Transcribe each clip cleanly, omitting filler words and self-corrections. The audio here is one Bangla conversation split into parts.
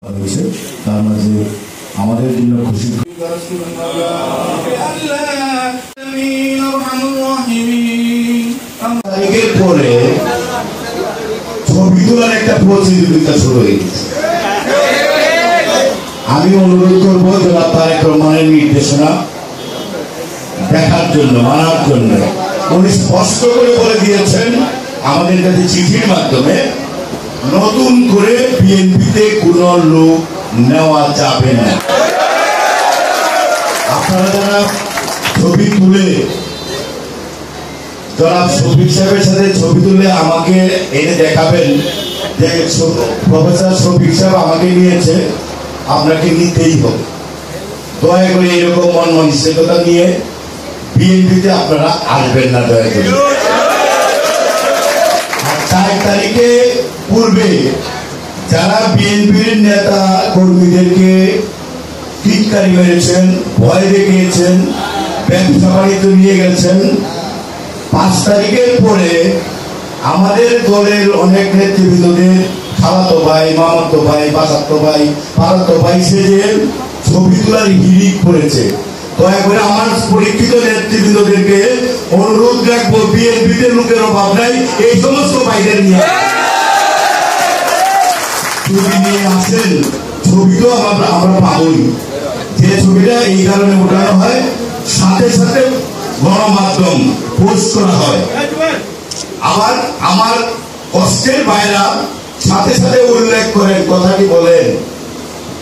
হয়েছে তার মাঝে আমাদের জন্য খুশি তারিখের পরে ছবি তোলার একটা প্রতিযোগিতা শুরু হয়ে গেছে। আমি অনুরোধ করবো যারা তারেক রহমানের নির্দেশনা দেখার জন্য মানার জন্য উনি স্পষ্ট করে বলে দিয়েছেন আমাদের কাছে চিঠির মাধ্যমে নতুন করে বিএনপিতে কোন লোক নেওয়া যাবে না। আপনারা যারা ছবি তুলে যারা শফিক সাহেবের সাথে ছবি তুলে আমাকে এনে দেখাবেন যে প্রফেসর শফিক সাহেব আমাকে নিয়েছে, আপনাকে নিতেই হবে। দয়া করে এরকম মন মানসিকতা নিয়ে বিএনপিতে আপনারা আসবেন না দয়া করে। 4 তারিখে পূর্বে যারা বিএনপির নেতা কর্মীদেরকে টিটকারি মেরেছেন, ভয় দেখিয়েছেন, ব্যবসা বাণিজ্য নিয়ে গেছেন, 5 তারিখের পরে আমাদের দলের অনেক নেতৃবৃন্দদের খালাতো ভাই, মামাতো ভাই, বাসাতো ভাই, পাড়াতো ভাই সেজে ছবি তোলার হিড়িক পড়েছে। দয়া করে আমার পরীক্ষিত নেতৃবৃন্দদেরকে অনুরোধ রাখবো, বিএনপিতে লোকের অভাব নাই, এই সমস্ত ভাইদের নিয়ে ছবি নিয়ে আসেন। ছবি তো আমরা পাবই, যে ছবিটা এই কারণে ওঠানো হয়, সাথে সাথে গণমাধ্যম পোস্ট করা হয়। আবার আমার কষ্টের ভাইরা সাথে সাথে উল্লেখ করেন, কথাটি বলেন,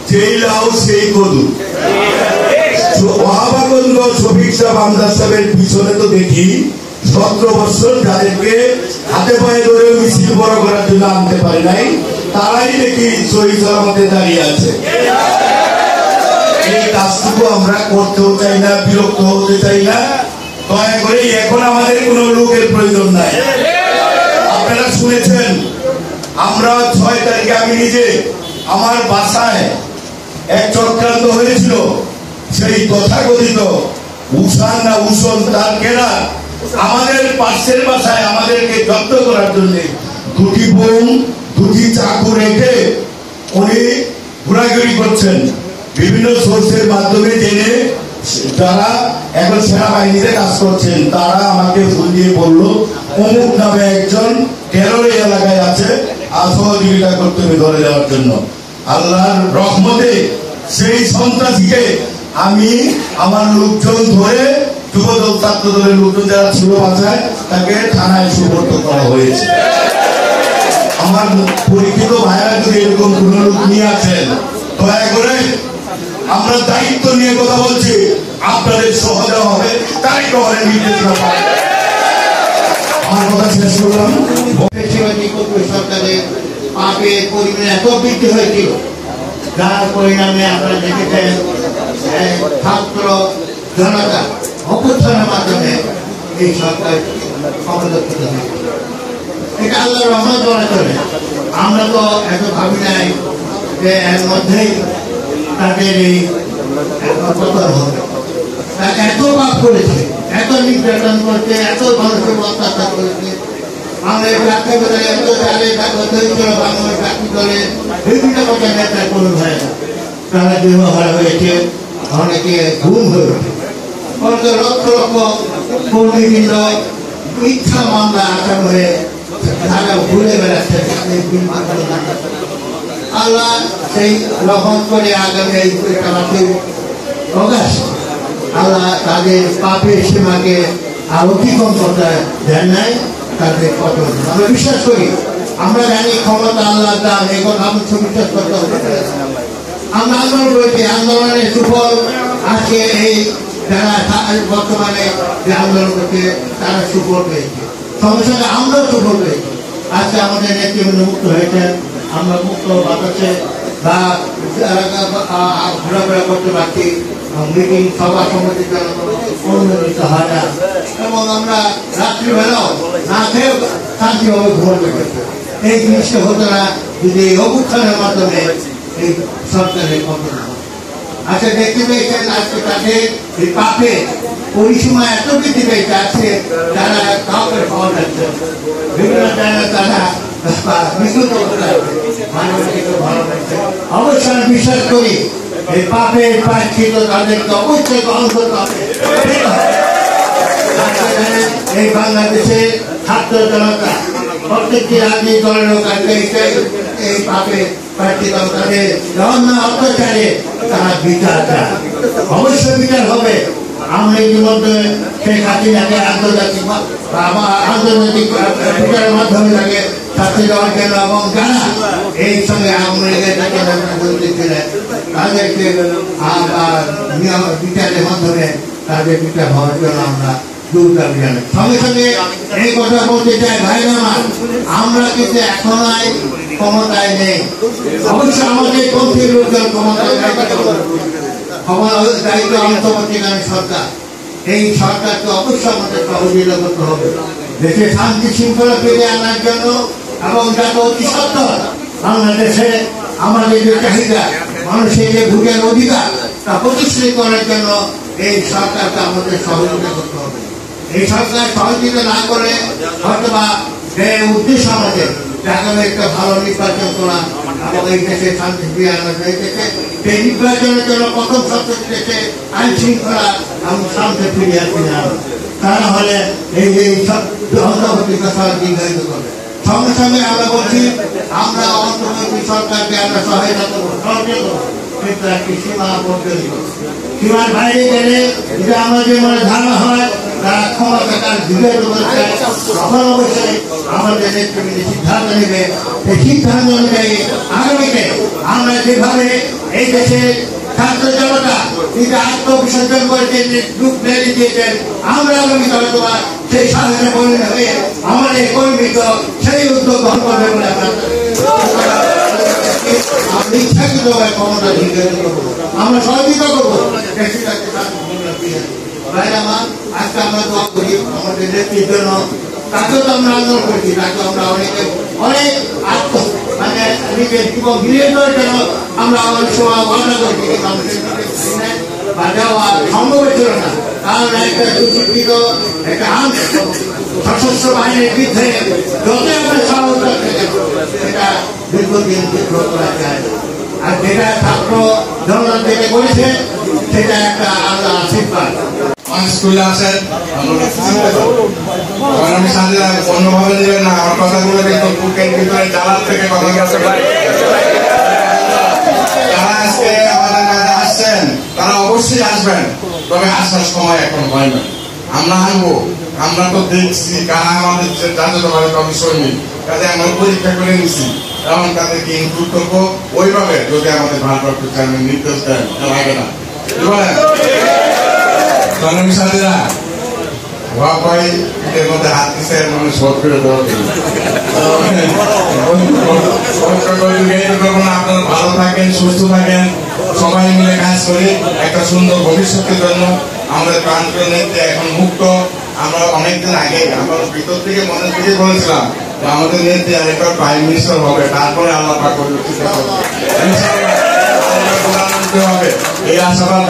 যেই লাউ সেই কদু। ওহাবাগঞ্জ শফিক সাহেব আমজাদ সাহেবের পিছনে তো দেখি 17 বছর যাদেরকে হাতে পায়ে ধরে মিছিল বড় করার জন্য আনতে পারে নাই, তারাই দেখি সহি সালামতে দাঁড়িয়ে আছে। এই কাজটুকু আমরা করতেও চাই না, বিরক্ত হতে চাই না। দয়া করে এখন আমাদের কোন লোকের প্রয়োজন নাই। আপনারা শুনেছেন আমরা 6 তারিখে আমি নিজে আমার বাসায় এক চক্রান্ত হয়েছিল। সেই তথাকথিত উষান না উষণ তার কেনা আমাদের পাশের বাসায় আমাদেরকে জব্দ করার জন্য 2টি বোম 2টি চাকু রেখে উনি ঘোরাঘুরি করছেন। বিভিন্ন সোর্সের মাধ্যমে জেনে যারা এখন সেনাবাহিনীতে কাজ করছেন তারা আমাকে ফোন দিয়ে বললো অমুক নামে একজন টেরোর এলাকায় আছে, সহযোগিতা করতে হবে ধরে দেওয়ার জন্য। আল্লাহর রহমতে সেই সন্ত্রাসীকে আমি আমার লোকজন ধরে যুবদল ছাত্র দলের লোকজন যারা ছিল বাসায় তাকে থানায় সুপর্দ করা হয়েছে। আমার পরিচিত ভাইরা যদি এরকম কোন লোক নিয়ে আছেন, দয়া করে আমরা দায়িত্ব নিয়ে কথা বলছি, আপনাদের সহজে হবে তারিখ হবে নির্দেশনা পায়। আমার কথা শেষ করলাম। সরকারের পাপের পরিমাণ এত বৃদ্ধি হয়েছিল, যার পরিণামে আপনারা দেখেছেন ছাত্র জনতা অভ্যুত্থানের মাধ্যমে এই সরকার ক্ষমতাচ্যুত হয়েছে। এটা আল্লাহর রহমত বলা চলে। আমরা তো এত ভাবি নাই যে এর মধ্যেই তাদের এই পতন হবে। এত পাপ করেছে, এত নির্যাতন করছে, এত মানুষের অত্যাচার করেছে। বাংলাদেশ চাকরি করে এত জালে বাংলাদেশ চাকরি করে বিভিন্ন কথা নেতা কোনো হয় না। তারা বিবাহ হয়েছে, অনেকে গুম হয়েছে, লক্ষ লক্ষ কর্মীবৃন্দ মিথ্যা মামলা আসাম হয়ে তারা ঘুরে বেড়াচ্ছে। আল্লাহ সেই রহমত করে আগামী এই 28 অগাস্ট আল্লাহ তাদের পাপের সীমাকে আর অতিক্রম করতে দেন নাই, তাদের পতন। আমরা বিশ্বাস করি, আমরা জানি ক্ষমতা আল্লাহ দান, এই কথা আমি বিশ্বাস করতে হবে। আমরা আন্দোলন করেছি, আন্দোলনের সুফল আজকে এই যারা বর্তমানে যে আন্দোলন করছে তারা সুফল পেয়েছে, সঙ্গে সঙ্গে আমরাও সুফল পেয়েছি। আজকে আমাদের নেতৃবৃন্দ মুক্ত হয়েছেন, আমরা মুক্ত বাতাসে বা ঘোরাফেরা করতে পারছি, মিটিং সভা সমিতির জন্য অনুমোদিত হয় না, এবং আমরা রাত্রিবেলাও না খেয়েও শান্তিভাবে ঘুমাতে পারছি। এই জিনিসটা হতো না যদি এই অভ্যুত্থানের মাধ্যমে এই সরকারের পতন হয়। আচ্ছা, দেখতে পেয়েছেন আজকে তাদের এই পাপে পরিসীমা এত বৃদ্ধি পেয়েছে, আজকে তারা কাউকে পাওয়া যাচ্ছে বিভিন্ন জায়গায় তারা বিদ্যুৎ অবশ্যই আমি বিশ্বাস করি এই পাপের প্রায়শ্চিত্ত তাদেরকে অবশ্যই গ্রহণ করতে হবে। এই বাংলাদেশে ছাত্র জনতা প্রত্যেকটি রাজনীতি দলের লোক এই পাপে প্রার্থিত তাদের জঘন্য অত্যাচারে তারা বিচার চায়, অবশ্যই বিচার হবে। আমরা ইতিমধ্যে শেখ হাসিনাকে আন্তর্জাতিক বিচারের মাধ্যমে তাকে শাস্তি দেওয়ার জন্য এবং যারা এই সঙ্গে আওয়ামী লীগের ছিলেন তাদেরকে বিচারের মাধ্যমে তাদের বিচার হওয়ার জন্য আমরা সঙ্গে সঙ্গে এই কথা বলতে চাই ভাই আমার, আমরা কিন্তু এখন ক্ষমতায় নেই। অবশ্যই আমাদের পন্থীর লোকজন ক্ষমতায় দায়িত্ব অন্তর্বর্তীকালীন সরকার, এই সরকারকে অবশ্যই আমাদের সহযোগিতা করতে হবে দেশে শান্তি শৃঙ্খলা ফিরিয়ে আনার জন্য এবং যাতে অতি সত্ত্বর বাংলাদেশে আমাদের যে চাহিদা মানুষের যে ভোটের অধিকার তা প্রতিষ্ঠিত করার জন্য এই সরকারকে আমাদের সহযোগিতা করতে হবে। এই সরকার সহযোগিতা না করে হয়তোবা যে উদ্দেশ্য আমাদের আগামী একটা ভালো নির্বাচন করা এবং এই দেশে শান্তি ফিরিয়ে আনা হয়েছে, সেই নির্বাচনের জন্য প্রথম শর্ত দেশে আইন শৃঙ্খলা এবং শান্তি ফিরিয়ে আসতে হবে। তা না হলে এই যে অন্তর্বর্তীকালীন সরকার দীর্ঘায়িত করবে। সঙ্গে সঙ্গে আমরা বলছি আমরা অন্তর্বর্তী সরকারকে আমরা সহায়তা করবো, সহযোগিতা করবো, কিন্তু একটি সীমা পর্যন্ত। সীমার বাইরে গেলে যদি আমাদের মনে ধারণা হয় তারা ক্ষমতাকার যুগের তখন অবশ্যই আমাদের নেতৃবৃন্দ সিদ্ধান্ত নেবে। এই সিদ্ধান্ত অনুযায়ী আগামীতে আমরা যেভাবে এই দেশের ছাত্র জনতা নিজে আত্মবিসর্জন করেছেন, দুঃখ মেরে দিয়েছেন, আমরা আগামীতে হয়তো সেই সাধনে পরিণত হয়ে আমাদের কর্মীত সেই উদ্যোগ গ্রহণ করবে বলে আমরা সহযোগিতা করবো। আজকে আমরা দোয়া করি আমাদের নেত্রীর জন্য, তাকেও তো আমরা আন্দোলন করছি, তাকে আমরা অনেক মানে নিজের জীবন বিলিয়ে দেওয়ার জন্য আমরা অনেক সময় ওয়াদা করছি, বা দেওয়া সম্ভব ছিল না। কারণ একটা সুশিক্ষিত একটা সশস্ত্র বাহিনীর বিরুদ্ধে যত আমরা সহযোগিতা সেটা দীর্ঘদিন বিদ্রোহ করা যায়। আর যেটা ছাত্র জনতা থেকে করেছে সেটা একটা আলাদা আশীর্বাদ। স্কুলে আসেন অন্যভাবে দিবেন না, আমার কথাগুলো কিন্তু বুকের ভিতরে জ্বালার থেকে কথা গেছে। যারা আজকে আমাদের কাছে আসছেন তারা অবশ্যই আসবেন, তবে আসার সময় এখন হয় না। আমরা আনবো, আমরা তো দেখছি কারা আমাদের জাতীয়তাবাদী কংগ্রেস সৈনিক, কাজে আমরা পরীক্ষা করে নিচ্ছি এবং তাদেরকে ইনক্লুড করবো ওইভাবে যদি আমাদের ভারপ্রাপ্ত চেয়ারম্যান নির্দেশ দেন, লাগে না কি বলেন সাথীরা? এর মধ্যে হাত দিচ্ছে মানে শোধ করে দেওয়া। আপনারা ভালো থাকেন, সুস্থ থাকেন, সবাই মিলে কাজ করি একটা সুন্দর ভবিষ্যতের জন্য। আমাদের প্রান্তীয় নেত্রী এখন মুক্ত। আমরা অনেকদিন আগে আমরা ভিতর থেকে মনে থেকে বলেছিলাম যে আমাদের নেত্রী আরেকবার প্রাইম মিনিস্টার হবে, তারপরে আল্লাহ পাক হবে, এই আশাবাদ